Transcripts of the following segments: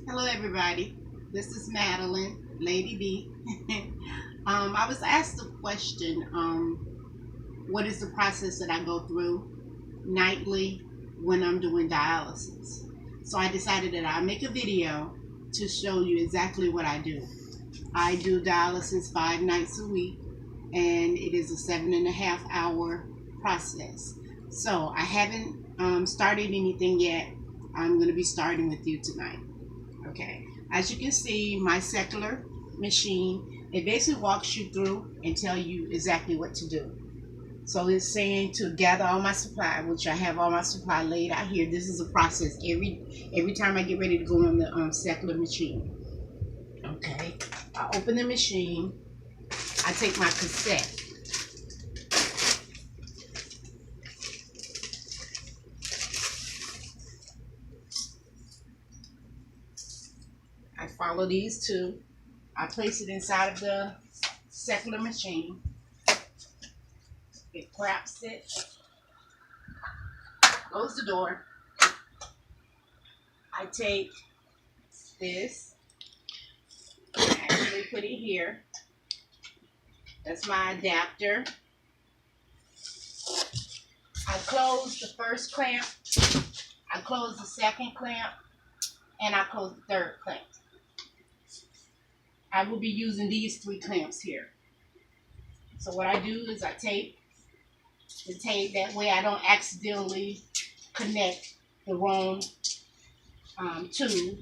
Hello everybody, this is Madeline, Lady B. I was asked a question, what is the process that I go through nightly when I'm doing dialysis? So I decided that I'll make a video to show you exactly what I do. I do dialysis 5 nights a week and it is a 7.5 hour process. So I haven't started anything yet. I'm going to be starting with you tonight. Okay, as you can see, my secular machine, it basically walks you through and tell you exactly what to do. So it's saying to gather all my supply, which I have all my supply laid out here. This is a process every time I get ready to go on the secular machine. Okay, I open the machine, I take my cassette. I follow these two. I place it inside of the secular machine. It craps it. Close the door. I take this. I actually put it here. That's my adapter. I close the first clamp. I close the second clamp. And I close the third clamp. I will be using these 3 clamps here. So what I do is I tape the tape, that way I don't accidentally connect the wrong tube.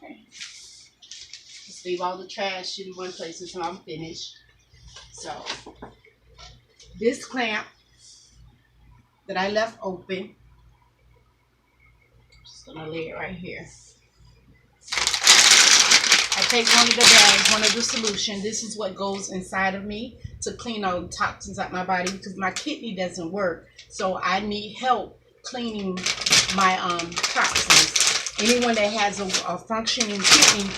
Okay. Just leave all the trash in one place until I'm finished. So this clamp that I left open, I'm just gonna lay it right here. I take one of the bags, one of the solution. This is what goes inside of me to clean all the toxins out my body because my kidney doesn't work. So I need help cleaning my toxins. Anyone that has a functioning kidney,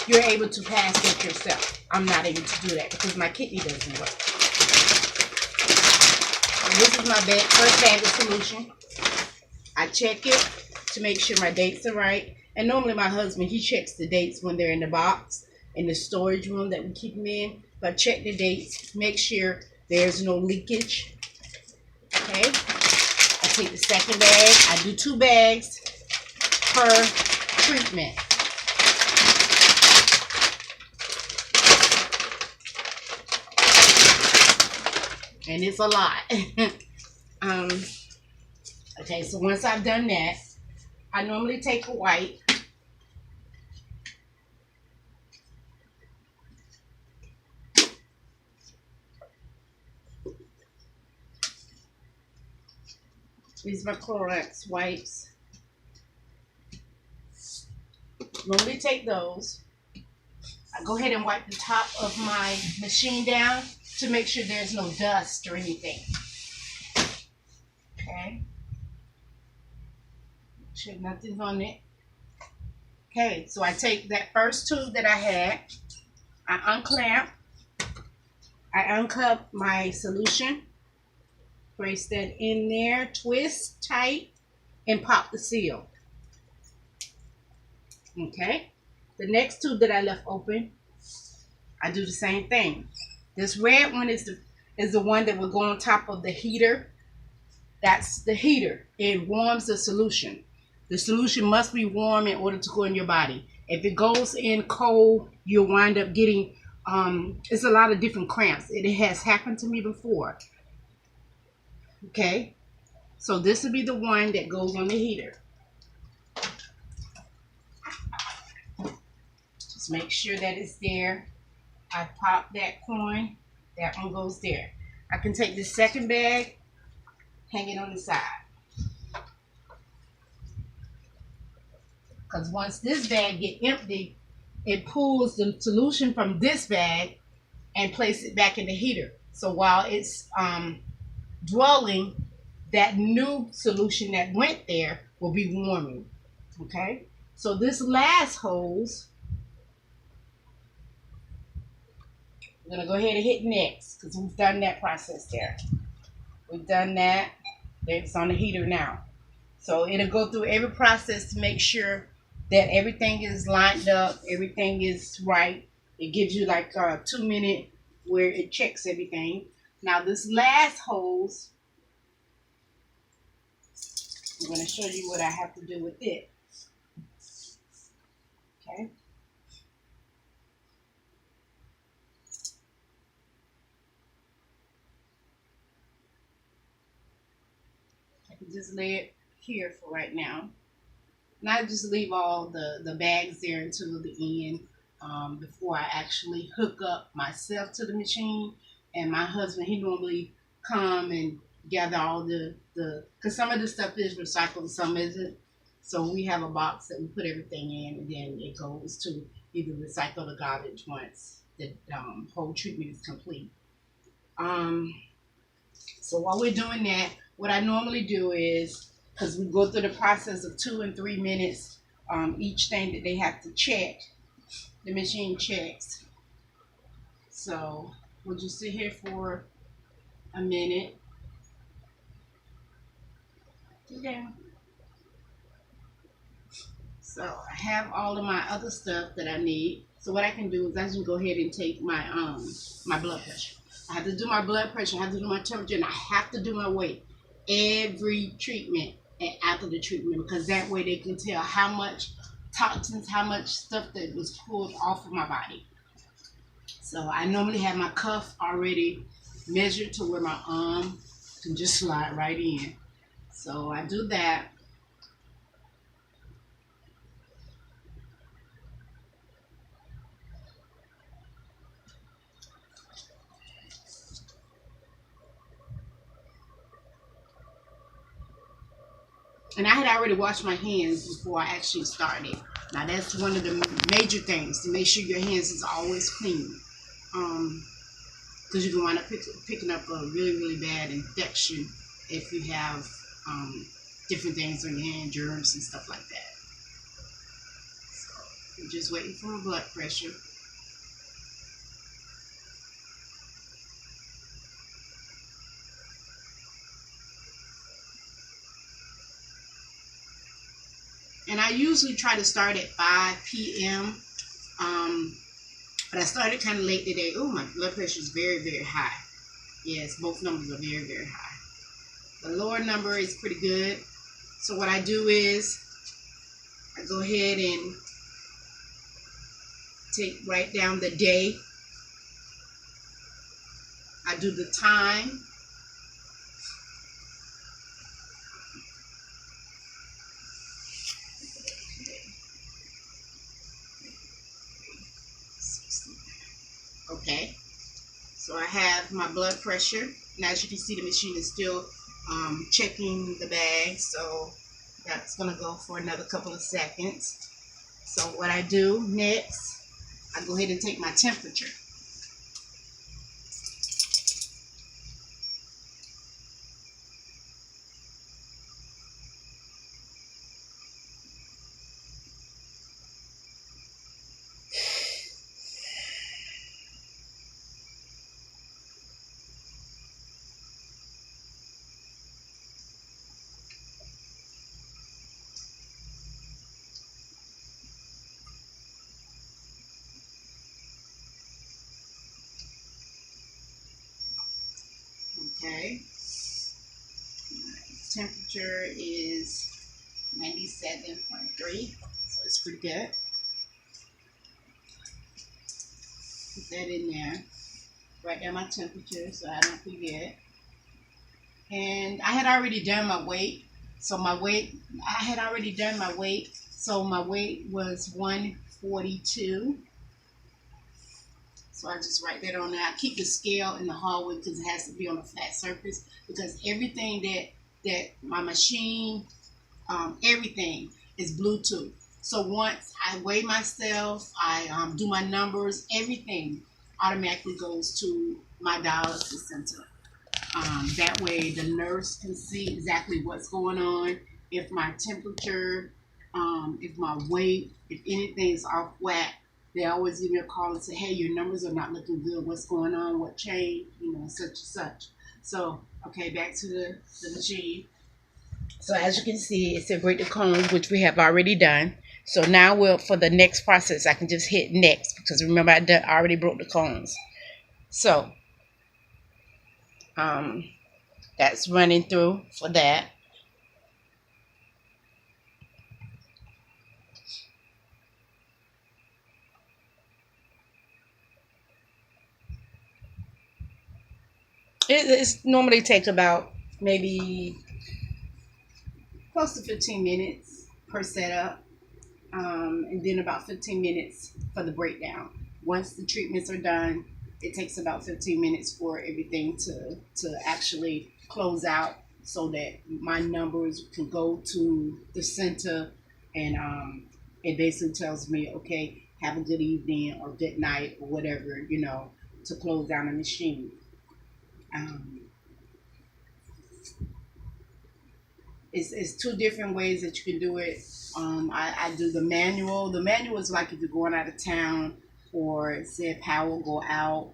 you're able to pass that yourself. I'm not able to do that because my kidney doesn't work. So this is my first bag of solution. I check it to make sure my dates are right. And normally my husband, he checks the dates when they're in the box, in the storage room that we keep them in. But check the dates, make sure there's no leakage. Okay, I take the second bag. I do 2 bags per treatment. And it's a lot. Okay, so once I've done that, I normally take a wipe. These are my Clorox wipes. Normally take those. I go ahead and wipe the top of my machine down to make sure there's no dust or anything. Okay. Make sure nothing's on it. Okay, so I take that first tube that I had, I unclamp, I uncup my solution, place that in there, twist tight, and pop the seal. Okay, the next tube that I left open, I do the same thing. This red one is the one that will go on top of the heater. That's the heater. It warms the solution. The solution must be warm in order to go in your body. If it goes in cold, you'll wind up getting, it's a lot of different cramps. It has happened to me before. Okay, so this will be the one that goes on the heater. Just make sure that it's there. I pop that coin. That one goes there. I can take the second bag, hang it on the side. Because once this bag gets empty, it pulls the solution from this bag and places it back in the heater. So while it's dwelling, that new solution that went there will be warming. Okay, so this last hose, I'm going to go ahead and hit next because we've done that process there. We've done that. It's on the heater now. So it'll go through every process to make sure that everything is lined up, everything is right. It gives you like a 2 minute where it checks everything. Now this last hose, I'm going to show you what I have to do with it. Okay. I can just lay it here for right now. And I just leave all the bags there until the end, before I actually hook up myself to the machine. And my husband, he normally come and gather all because some of the stuff is recycled, some isn't. So we have a box that we put everything in, and then it goes to either recycle or garbage once the whole treatment is complete. Um, so while we're doing that, what I normally do is, because we go through the process of 2 and 3 minutes, each thing that they have to check, the machine checks. So we'll just sit here for a minute. Yeah. So I have all of my other stuff that I need. So what I can do is I can go ahead and take my blood pressure. I have to do my blood pressure, I have to do my temperature, and I have to do my weight every treatment and after the treatment, because that way they can tell how much toxins, how much stuff that was pulled off of my body. So I normally have my cuff already measured to where my arm can just slide right in. So I do that. And I had already washed my hands before I actually started. Now that's one of the major things, to make sure your hands is always clean. Because you can wind up picking up a really, really bad infection if you have different things on your hand, germs and stuff like that. So I'm just waiting for my blood pressure. And I usually try to start at 5 p.m. But I started kind of late today. Oh, my blood pressure is very, very high. Yes, both numbers are very, very high. The lower number is pretty good. So what I do is I go ahead and write down the day. I do the time. Okay, so I have my blood pressure. Now, as you can see, the machine is still checking the bag, so that's going to go for another couple of seconds. So what I do next, I go ahead and take my temperature. Okay, temperature is 97.3, so it's pretty good. Put that in there. Write down my temperature so I don't forget. And I had already done my weight. So my weight was 142. So I just write that on there. I keep the scale in the hallway because it has to be on a flat surface, because everything that my machine, everything is Bluetooth. So once I weigh myself, I do my numbers, everything automatically goes to my dialysis center. That way the nurse can see exactly what's going on. If my temperature, if my weight, if anything's off whack, they always give me a call and say, hey, your numbers are not looking good. What's going on? What changed? Such and such. So, okay, back to the machine. So as you can see, it said break the cones, which we have already done. So now for the next process, I can just hit next because remember I already broke the cones. So that's running through for that. It's normally takes about maybe close to 15 minutes per setup, and then about 15 minutes for the breakdown. Once the treatments are done, it takes about 15 minutes for everything to actually close out so that my numbers can go to the center, and it basically tells me, okay, have a good evening or good night or whatever, to close down the machine. Um, it's two different ways that you can do it. I do the manual. The manual is like if you're going out of town or say power go out,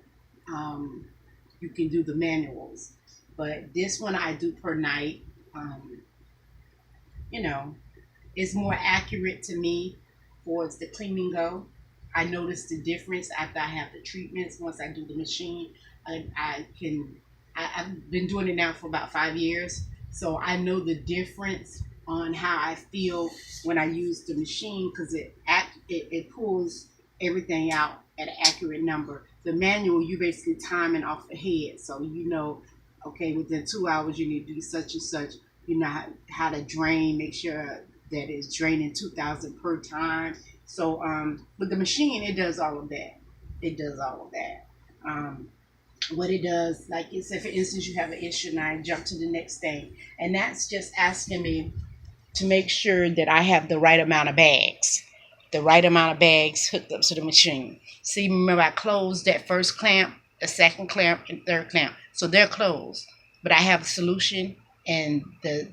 you can do the manuals. But this one I do per night. Um, you know, it's more accurate to me for the cleaning go. I notice the difference after I have the treatments. Once I do the machine, I can. I've been doing it now for about 5 years, so I know the difference on how I feel when I use the machine because it pulls everything out at an accurate number. The manual, you basically timing off the head, so okay, within 2 hours you need to do such and such. You know how to drain, make sure that it's draining 2,000 per time. So with the machine, it does all of that. It does all of that. What it does, like it said, for instance, you have an issue and I jump to the next thing, and that's just asking me to make sure that I have the right amount of bags, hooked up to the machine. See, remember I closed that first clamp, the second clamp, and third clamp, so they're closed. But I have a solution and the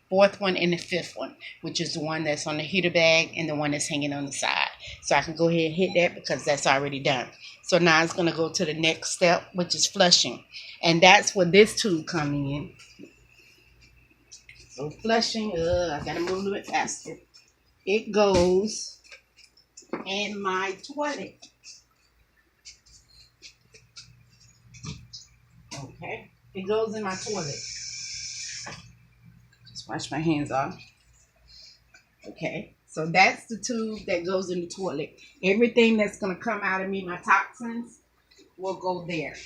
fourth one and the fifth one, which is the one that's on the heater bag and the one that's hanging on the side. So I can go ahead and hit that because that's already done. So now it's going to go to the next step, which is flushing. And that's where this tube coming in. So flushing, I got to move a little bit faster. It goes in my toilet. Okay, it goes in my toilet. Just wash my hands off. Okay, so that's the tube that goes in the toilet. Everything that's going to come out of me, my toxins, will go there.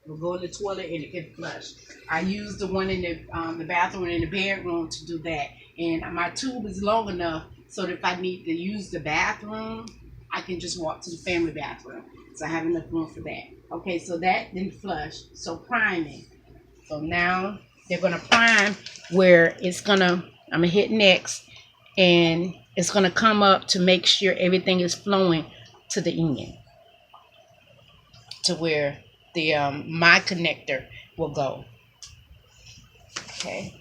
It'll go in the toilet and it can flush. I use the one in the bathroom and in the bedroom to do that. And my tube is long enough so that if I need to use the bathroom, I can just walk to the family bathroom. So I have enough room for that. Okay, so that then flush. So priming. So now they're going to prime where I'm going to hit next. And it's going to come up to make sure everything is flowing to the end, to where the my connector will go. Okay.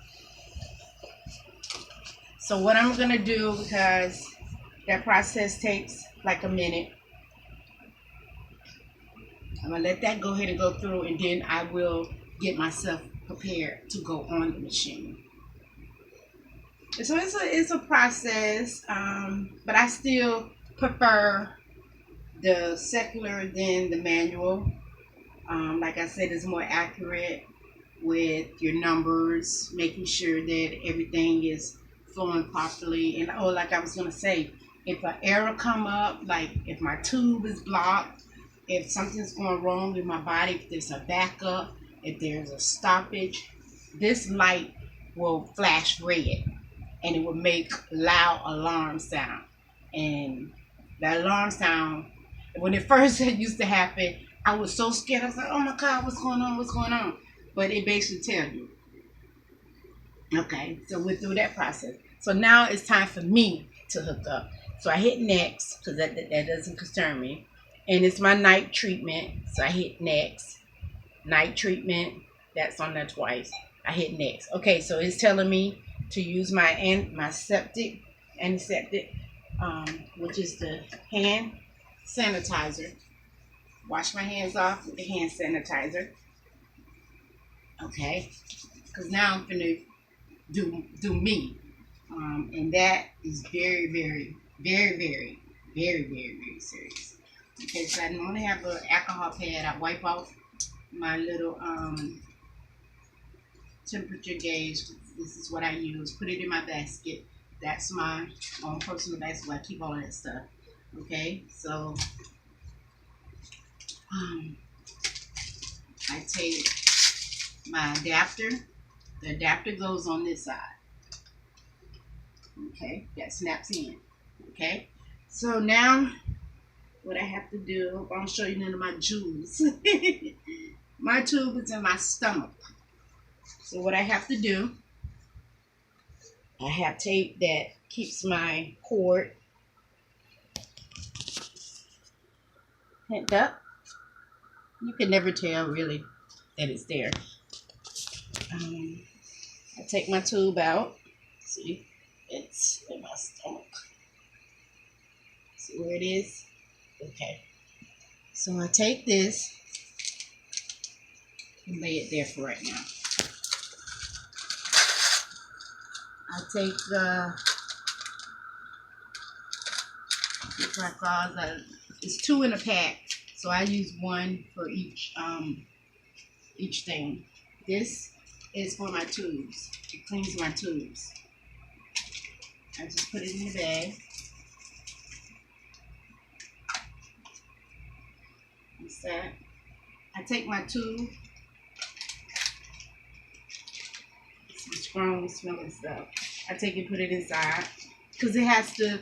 So what I'm going to do, because that process takes like a minute, I'm going to let that go ahead and go through, and then I will get myself prepared to go on the machine. So it's a process, but I still prefer the secular than the manual. Like I said, it's more accurate with your numbers, making sure that everything is flowing properly. And like I was gonna say, if an error come up, like if my tube is blocked, if something's going wrong with my body, if there's a backup, if there's a stoppage, this light will flash red and it will make loud alarm sound. And that alarm sound, when it first used to happen, I was so scared. I was like, oh my God, what's going on? What's going on? But it basically tells you. Okay, so we're through that process. So now it's time for me to hook up. So I hit next because that doesn't concern me. And it's my night treatment. So I hit next. Night treatment. That's on there twice. I hit next. Okay, so it's telling me to use my antiseptic, which is the hand sanitizer. Wash my hands off with the hand sanitizer. Okay, because now I'm gonna do me, and that is very, very, Very, very, very, very, very serious. Okay, so I normally have an alcohol pad. I wipe off my little temperature gauge. This is what I use. Put it in my basket. That's my own personal basket where I keep all of that stuff. Okay, so um, I take my adapter. The adapter goes on this side. Okay, that snaps in. Okay, so now what I have to do, I'll show you none of my jewels. My tube is in my stomach. So what I have to do, I have tape that keeps my cord pinned up. You can never tell really that it's there. I take my tube out. See, it's in my stomach. See where it is? Okay. So I take this and lay it there for right now. I take it's 2 in a pack, so I use 1 for each thing. This is for my tubes. It cleans my tubes. I just put it in the bag. That's that. I take my tube. Some strong smelling stuff. I take it, put it inside because it has to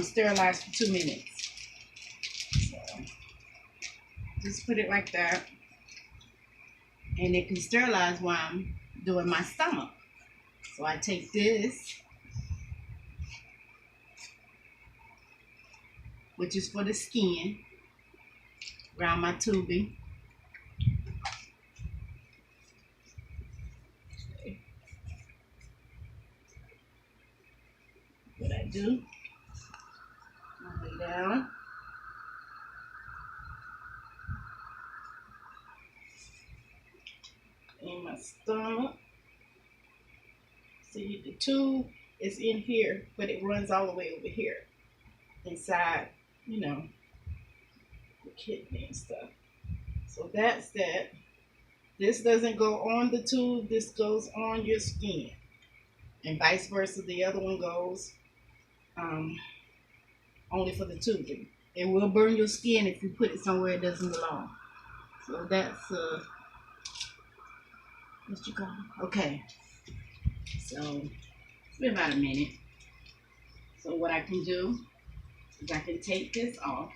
sterilize for 2 minutes. So just put it like that, and it can sterilize while I'm doing my stomach. So I take this, which is for the skin around my tubing. Okay. What I do, I lay down. In my stomach. See, the tube is in here, but it runs all the way over here, inside, the kidney and stuff. So that's that. This doesn't go on the tube, this goes on your skin. And vice versa, the other one goes only for the tubing. It will burn your skin if you put it somewhere it doesn't belong. So that's what you got? Okay. So it's been about a minute. So what I can do is I can take this off.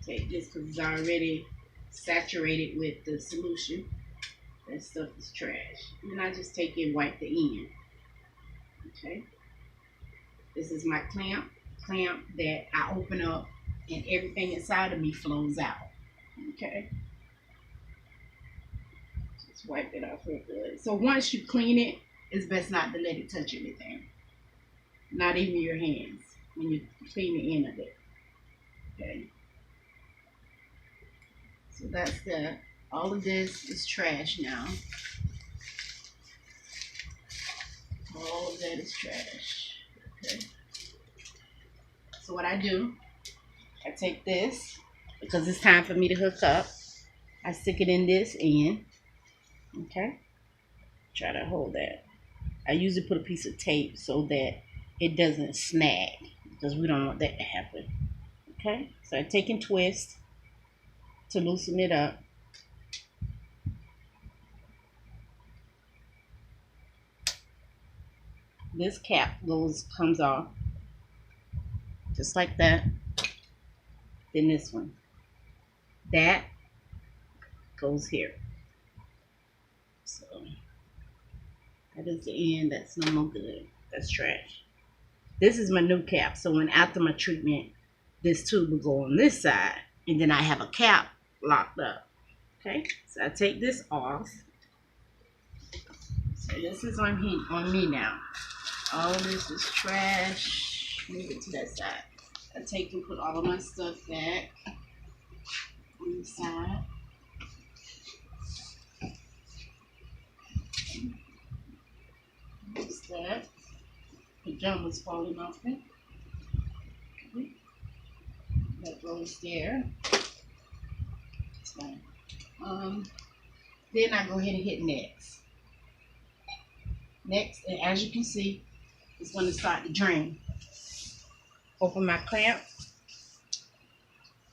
Take this because it's already saturated with the solution. That stuff is trash. And I just take it and wipe the end. Okay. This is my clamp that I open up and everything inside of me flows out. Okay. Just wipe it off real good. So once you clean it, it's best not to let it touch anything. Not even your hands when you clean the end of it. Okay. So that's that. All of this is trash now. All of that is trash. Okay. So what I do, I take this, because it's time for me to hook up. I stick it in this end. Okay. Try to hold that. I usually put a piece of tape so that it doesn't snag, because we don't want that to happen. Okay. So I take and twist to loosen it up. This cap comes off just like that. Then this one, that goes here. So that is the end. That's no more good. That's trash. This is my new cap. So when after my treatment, this tube will go on this side, and then I have a cap locked up. Okay, so I take this off. So this is on me now. All this is trash. Move it to that side. I take and put all of my stuff back on the side. What's that? pajamas falling off me. That goes there. It's fine. Then I go ahead and hit next. Next, and as you can see, it's going to start to drain. Open my clamp,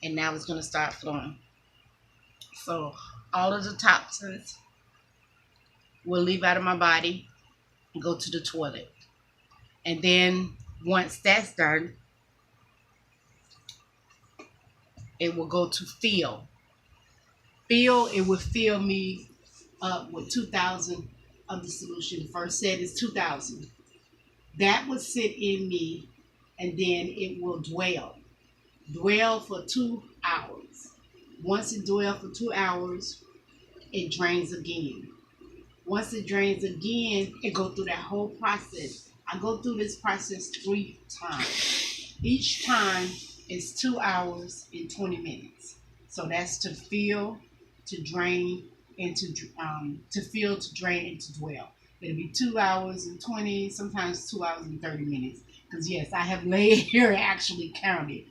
and now it's going to start flowing. So all of the toxins will leave out of my body and go to the toilet. And then once that's done, it will go to fill. It will fill me up with 2,000 of the solution. The first set is 2,000. That will sit in me, and then it will dwell for 2 hours. Once it dwells for 2 hours, it drains again. Once it drains again, it goes through that whole process. I go through this process 3 times. Each time is 2 hours and 20 minutes. So that's to fill, to drain, and to fill, to drain, and to dwell. It'll be 2 hours and 20, sometimes 2 hours and 30 minutes. Because yes, I have laid here and actually counted.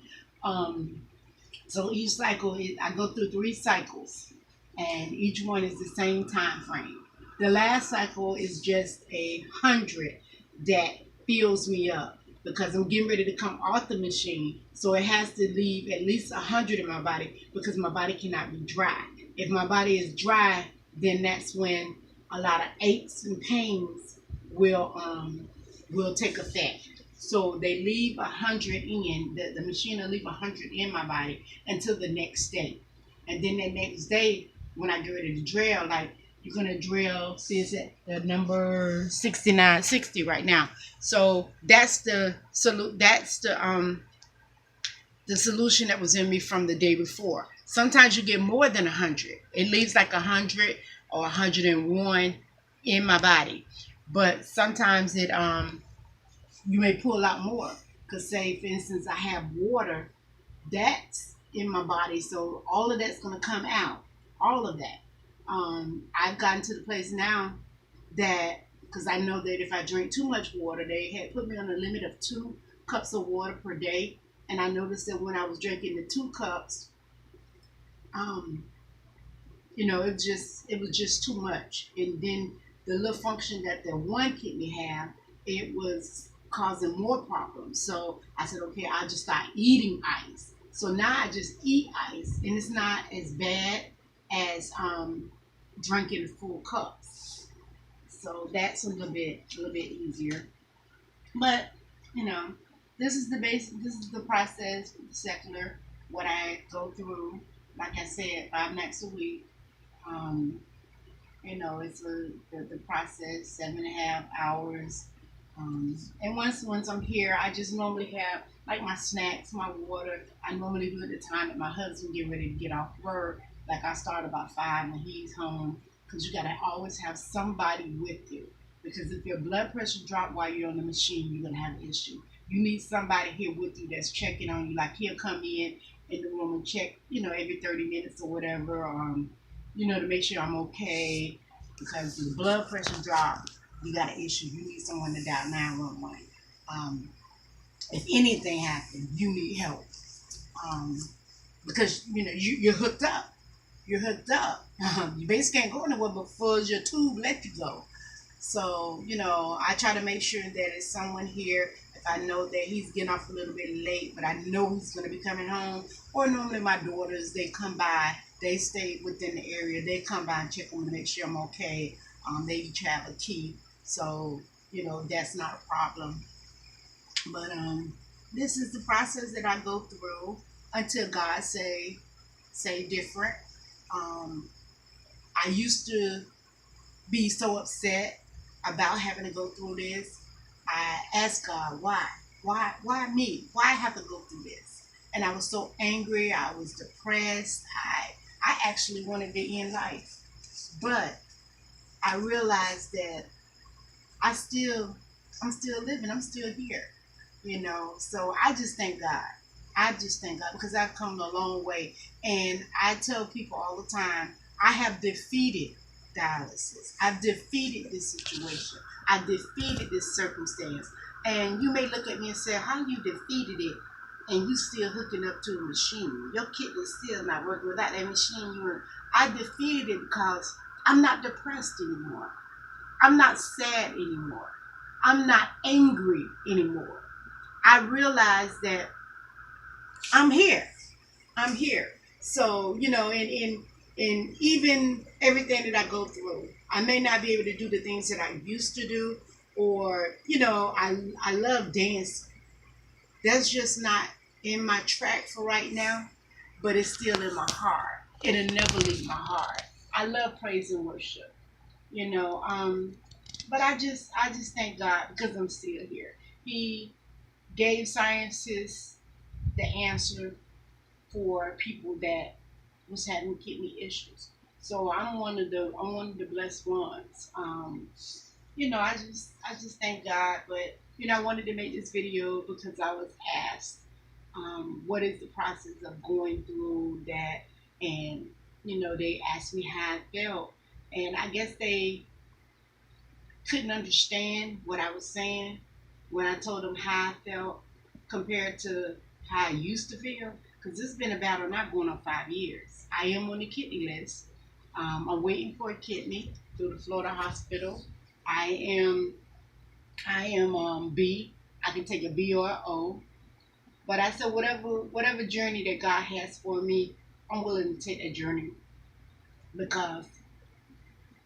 So each cycle, I go through 3 cycles, and each one is the same time frame. The last cycle is just 100 that fills me up, because I'm getting ready to come off the machine. So it has to leave at least 100 in my body, because my body cannot be dry. If my body is dry, then that's when a lot of aches and pains will take effect. So they leave 100 in, the machine will leave 100 in my body until the next day. And then the next day, when I get ready to drill, like you're gonna drill, see it's at the number 6960 right now. So that's the solution that was in me from the day before. Sometimes you get more than 100. It leaves like 100 or 101 in my body. But sometimes it you may pull out more. Because say, for instance, I have water that's in my body. So all of that's going to come out. All of that. I've gotten to the place now that, because I know that if I drink too much water, they had put me on a limit of 2 cups of water per day. And I noticed that when I was drinking the 2 cups, it was just too much. And then the little function that the one kidney have, it was causing more problems. So I said, okay, I'll just start eating ice. So now I just eat ice, and it's not as bad as drinking full cups. So that's a little bit easier. But this is the basic. This is the process with the secular. What I go through. Like I said, 5 nights a week. It's the process, 7.5 hours. And once I'm here, I just normally have like my snacks, my water. I normally do at the time that my husband get ready to get off work. Like I start about 5 when he's home, because you gotta always have somebody with you. Because if your blood pressure drop while you're on the machine, you're gonna have an issue. You need somebody here with you that's checking on you. Like he'll come in the room and check, every 30 minutes or whatever, to make sure I'm okay. Because the blood pressure drop, you got an issue. You need someone to dial 911. If anything happens, you need help. Because you're hooked up. You're hooked up. You basically can't go anywhere before your tube let you go. So I try to make sure that it's someone here. If I know that he's getting off a little bit late, but I know he's going to be coming home, or normally my daughters, they come by. They stay within the area. They come by and check on me to make sure I'm okay. They each have a key, so that's not a problem. But this is the process that I go through until God say different. I used to be so upset about having to go through this. I asked God, why me? Why have to go through this? And I was so angry. I was depressed. I actually wanted to end life. But I realized that I'm still living. I'm still here. So I just thank God. Because I've come a long way. And I tell people all the time, I have defeated dialysis. I've defeated this situation. I've defeated this circumstance. And you may look at me and say, how you defeated it and you still hooking up to a machine? Your kidney's still not working without that machine. I defeated it because I'm not depressed anymore. I'm not sad anymore. I'm not angry anymore. I realize that I'm here. I'm here. So, in even everything that I go through, I may not be able to do the things that I used to do, or, I love dancing. That's just not in my track for right now, but it's still in my heart. It'll never leave my heart. I love praise and worship, you know. But I just thank God because I'm still here. He gave scientists the answer for people that was having kidney issues. So I'm one of the blessed ones. I just thank God. But I wanted to make this video because I was asked, what is the process of going through that, and they asked me how I felt, and I guess they couldn't understand what I was saying when I told them how I felt compared to how I used to feel. Because it's been a battle not going on 5 years. I am on the kidney list. I'm waiting for a kidney through the Florida hospital. I am B. I can take a B or a O. But I said whatever journey that God has for me, I'm willing to take that journey because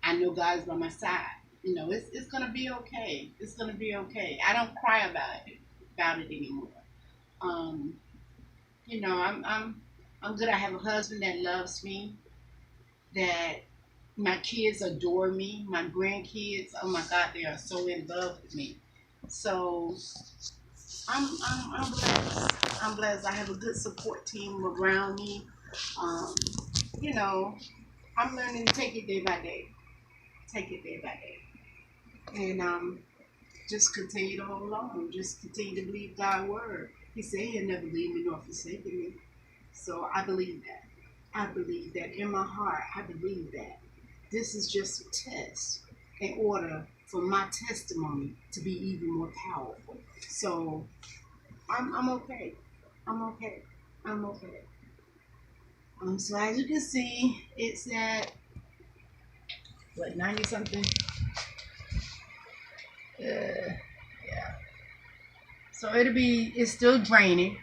I know God's by my side. It's gonna be okay. It's gonna be okay. I don't cry about it anymore. Um, I'm good. I have a husband that loves me. That my kids adore me. My grandkids, oh my God, they are so in love with me. So I'm blessed. I'm blessed. I have a good support team around me. Um, you know, I'm learning to take it day by day. Take it day by day. And just continue to hold on. Just continue to believe God's word. He said he'll never leave me nor forsake me. So I believe that. I believe that in my heart. I believe that. This is just a test in order for my testimony to be even more powerful. So I'm okay. I'm okay. I'm okay. So as you can see, it's at what, 90 something. Yeah. So it's still draining.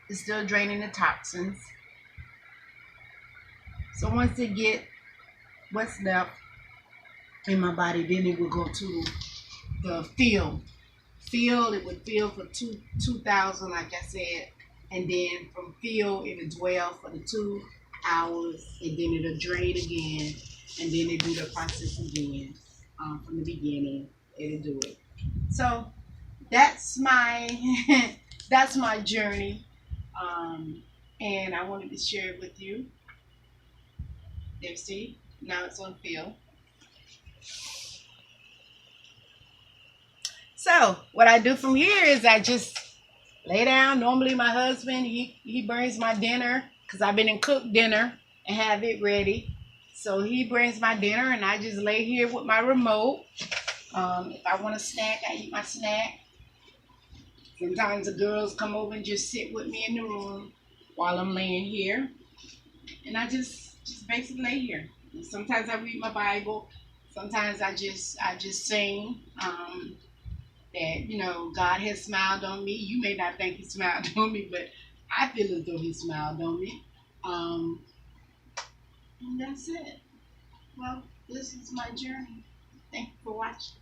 It's still draining the toxins. So once it get what's left in my body, then it will go to the field. It would fill for 2,000, like I said, and then from field it would dwell for the 2 hours, and then it'll drain again, and then they do the process again from the beginning. It'll do it. So that's my that's my journey, and I wanted to share it with you. There, see, now it's on field. So what I do from here is I just lay down. Normally my husband, he brings my dinner because I've been and cooked dinner and have it ready. So he brings my dinner and I just lay here with my remote. If I want a snack, I eat my snack. Sometimes the girls come over and just sit with me in the room while I'm laying here. And I just basically lay here. And sometimes I read my Bible. Sometimes I just sing. That God has smiled on me. You may not think he smiled on me, but I feel as though he smiled on me. And that's it. Well, this is my journey. Thank you for watching.